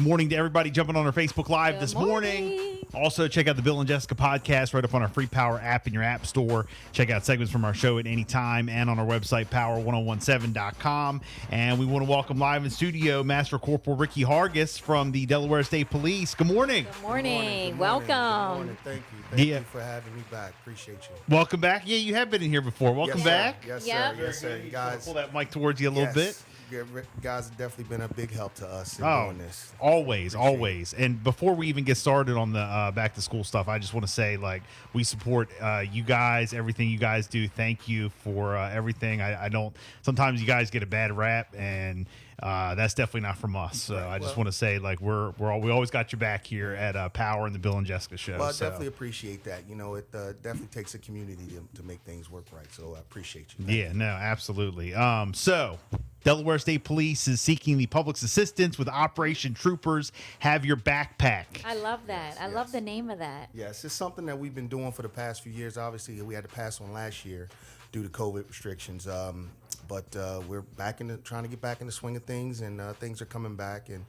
Good morning to everybody jumping on our Facebook Live this morning. Also, check out the Bill and Jessica podcast right up on our free Power app in your app store. Check out segments from our show at any time and on our website, power1017.com. And we want to welcome live in studio Master Corporal Ricky Hargis from the Delaware State Police. Good morning. Good morning. Good Welcome. morning. Thank you. Thank Yeah. you for having me back. Appreciate you. Welcome back. Yeah, you have been in here before. Welcome Yes, sir. back. Yes, Yep. sir. Yes, sir. You guys. Pull that mic towards you a little bit. You guys have definitely been a big help to us in Oh, doing this. always. And before we even get started on the back to school stuff, I just want to say, like, we support you guys, everything you guys do. Thank you for everything. I don't. Sometimes you guys get a bad rap, and that's definitely not from us. So I just want to say, like, we always got your back here at Power and the Bill and Jessica show. Well, I so. definitely appreciate that. You know, it definitely takes a community to make things work right. So I appreciate you. Yeah, no, absolutely. So Delaware State Police is seeking the public's assistance with Operation Troopers Have Your Backpack. I love that. I love yes. the name of that. Yes, it's something that we've been doing for the past few years. Obviously, we had to pass on last year due to COVID restrictions. But we're back trying to get back in the swing of things, and things are coming back. And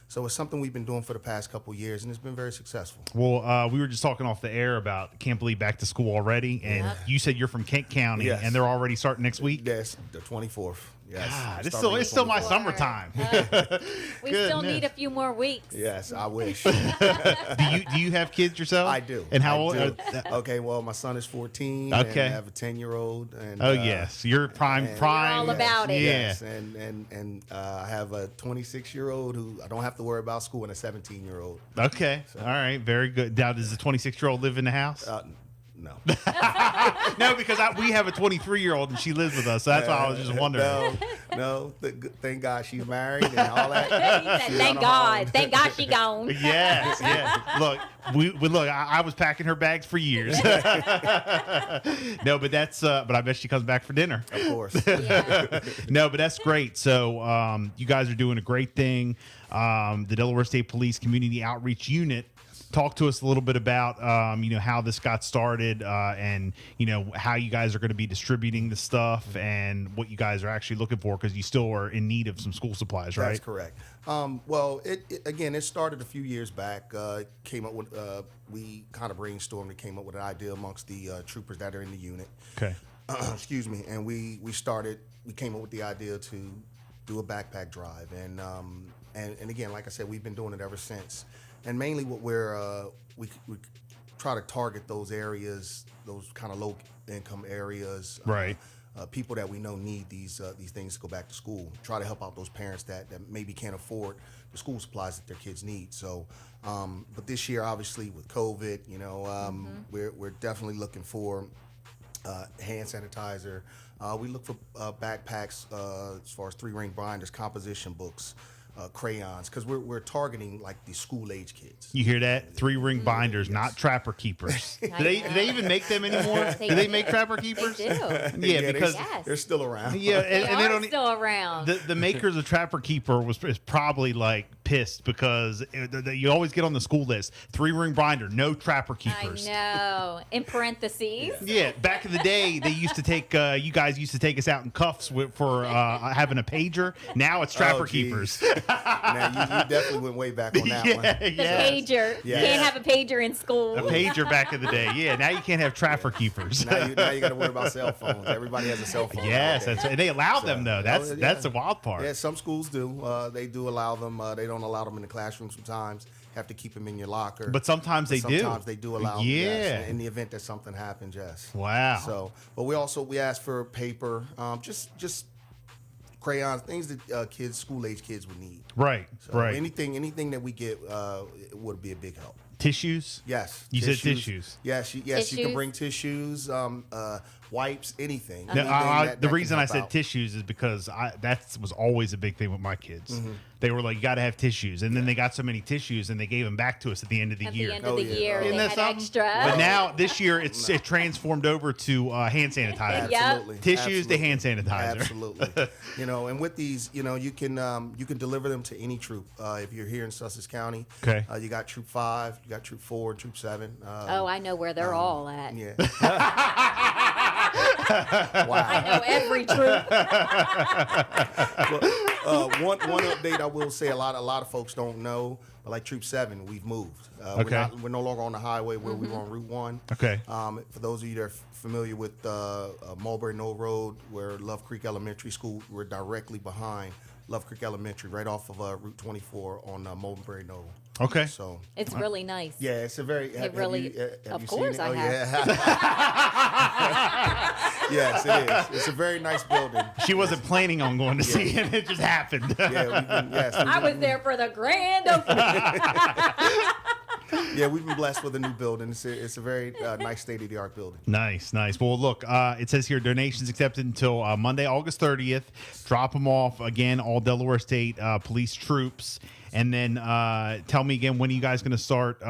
so it's something we've been doing for the past couple of years, and it's been very successful. Well, we were just talking off the air about can't believe back to school already, and you said you're from Kent County, Yes. and they're already starting next week. Yes, the 24th. Yes. God, Starting it's still my 24th. summertime. We still need a few more weeks. Yes, I wish. do you have kids yourself? I do. And how I old? do. Okay, well, my son is 14. Okay. And I have a 10-year-old. And Oh yes, you're prime. and- all about it. Yeah. Yes, and I have a 26-year-old who I don't have to worry about school, and a 17-year-old. Okay. All right. Very good. Now, does the 26-year-old live in the house? No. No, because we have a 23-year-old and she lives with us. So that's why I was just wondering. No. Thank God she's married and all that. He said, She's thank on her own. God. Thank God she gone. Yes, yeah. Look, I was packing her bags for years. No, but that's. But I bet she comes back for dinner. Of course. Yeah. No, but that's great. So you guys are doing a great thing. The Delaware State Police Community Outreach Unit. Talk to us a little bit about how this got started and how you guys are going to be distributing the stuff and what you guys are actually looking for, because you still are in need of some school supplies, right? That's correct. Well, it started a few years back. Came up with we kind of brainstormed and came up with an idea amongst the troopers that are in the unit. Okay. Excuse me. And we came up with the idea to do a backpack drive, and again, like I said, we've been doing it ever since. And mainly, what we try to target those areas, those kind of low income areas, Right. People that we know need these things to go back to school. Try to help out those parents that maybe can't afford the school supplies that their kids need. So, but this year, obviously with COVID, we're definitely looking for hand sanitizer. We look for backpacks as far as 3-ring binders, composition books. Crayons, because we're targeting like the school age kids. You hear that? 3-ring binders, not trapper keepers. Do they even make them anymore? They Do they do. make trapper keepers? They do. Yeah, because Yes. they're still around. yeah, They and they are don't. still around. The makers of Trapper Keeper is probably like pissed because you always get on the school list 3-ring binder, no Trapper Keepers. I know. In parentheses. Yeah, back in the day, they used to take you guys used to take us out in cuffs for having a pager. Now it's Trapper Oh, geez. Keepers. Now you definitely went way back on that one. The yeah. pager. Yes. Can't have a pager in school. A pager back in the day. Yeah, now you can't have Trapper Keepers. Now you got to worry about cell phones. Everybody has a cell phone. Yes, nowadays. and they allow them though. That's yeah. the wild part. Yeah, some schools do. They do allow them. They don't allow them in the classroom sometimes. Have to keep them in your locker. But sometimes they do. Sometimes they do allow them. Yeah. Yes, in the event that something happens, yes. Wow. So, but we ask for paper, just crayons, things that school age kids would need. Right. So right. Anything that we get would be a big help. Tissues. Yes. You said tissues. Yes. You Tissues? can bring tissues, wipes, anything. Now, Anything that the can reason I help said out. tissues is because that was always a big thing with my kids. Mm-hmm. They were like, you got to have tissues. And then they got so many tissues and they gave them back to us at the end of the At year. the end Oh, of the yeah. year, Oh. they Isn't that had something? extra. But now, this year, it transformed over to hand sanitizer. Yeah. Absolutely. Tissues to Absolutely. hand sanitizer. Absolutely. And with these, you can deliver them to any troop. If you're here in Sussex County, Okay. You got Troop 5, you got Troop 4, Troop 7. Oh, I know where they're all at. Yeah. I know every troop. One update I will say, a lot of folks don't know, but like Troop 7, we've moved. Okay. We're no longer on the highway where we were on Route 1. Okay. For those of you that are familiar with Mulberry Knoll Road, where Love Creek Elementary School, we're directly behind Love Creek Elementary, right off of Route 24 on Mulberry Knoll. Okay. So It's really nice. yeah, it's a very. Have really- you, have of you course seen it? I have. Yes, it is. It's a very nice building. She wasn't planning on going to see it. It just happened. I was there for the grand opening. Yeah, we've been blessed with a new building. It's a very nice state-of-the-art building. Nice. Well, look, it says here donations accepted until Monday, August 30th. Drop them off again, all Delaware State police troops. And then tell me again, when are you guys going to start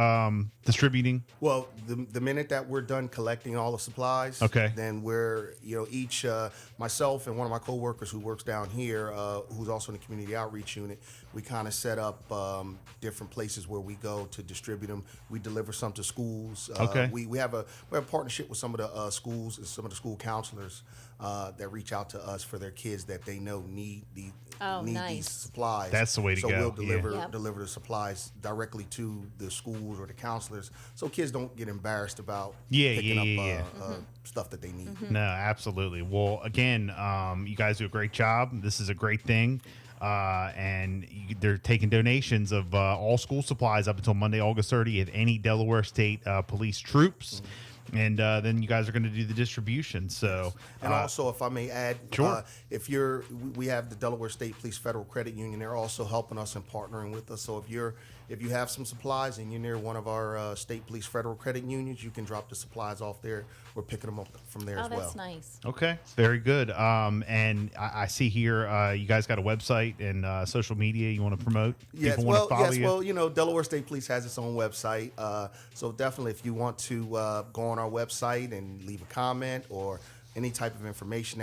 distributing? Well, the minute that we're done collecting all the supplies, Okay. then we're, each, myself and one of my coworkers who works down here, who's also in the community outreach unit, we kind of set up different places where we go to distribute them. We deliver some to schools. Okay. We have a partnership with some of the schools and some of the school counselors that reach out to us for their kids that they know need these nice. supplies. That's the way to so go. we'll deliver Yeah. Yep. deliver the supplies directly to the schools or the counselors, so kids don't get embarrassed about picking up stuff that they need. No, absolutely. Well, again, you guys do a great job. This is a great thing. And they're taking donations of all school supplies up until Monday, August 30th, any Delaware State police troops. And then you guys are going to do the distribution. So, And also, if I may add, Sure. we have the Delaware State Police Federal Credit Union. They're also helping us and partnering with us. So if you have some supplies and you're near one of our state police federal credit unions, you can drop the supplies off there. We're picking them up from there as well. That's nice. okay, very good. And I see here you guys got a website and social media you want to promote. Yes, People want to follow you. Delaware State Police has its own website. So definitely, if you want to go on our website and leave a comment or any type of information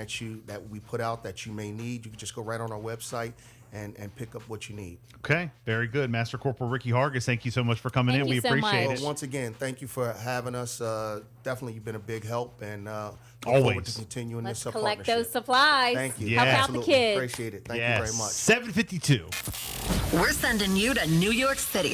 that we put out that you may need, you can just go right on our website and pick up what you need. Okay, very good. Master Corporal Ricky Hargis, thank you so much for coming Thank in. you We so appreciate much. it. Well, once again, thank you for having us. Definitely, you've been a big help, and look Always. forward to continuing Let's this collect partnership. those supplies. Thank you. Yeah. Help out the Absolutely. kids. Appreciate it. Thank Yes. you very much. 752. We're sending you to New York City.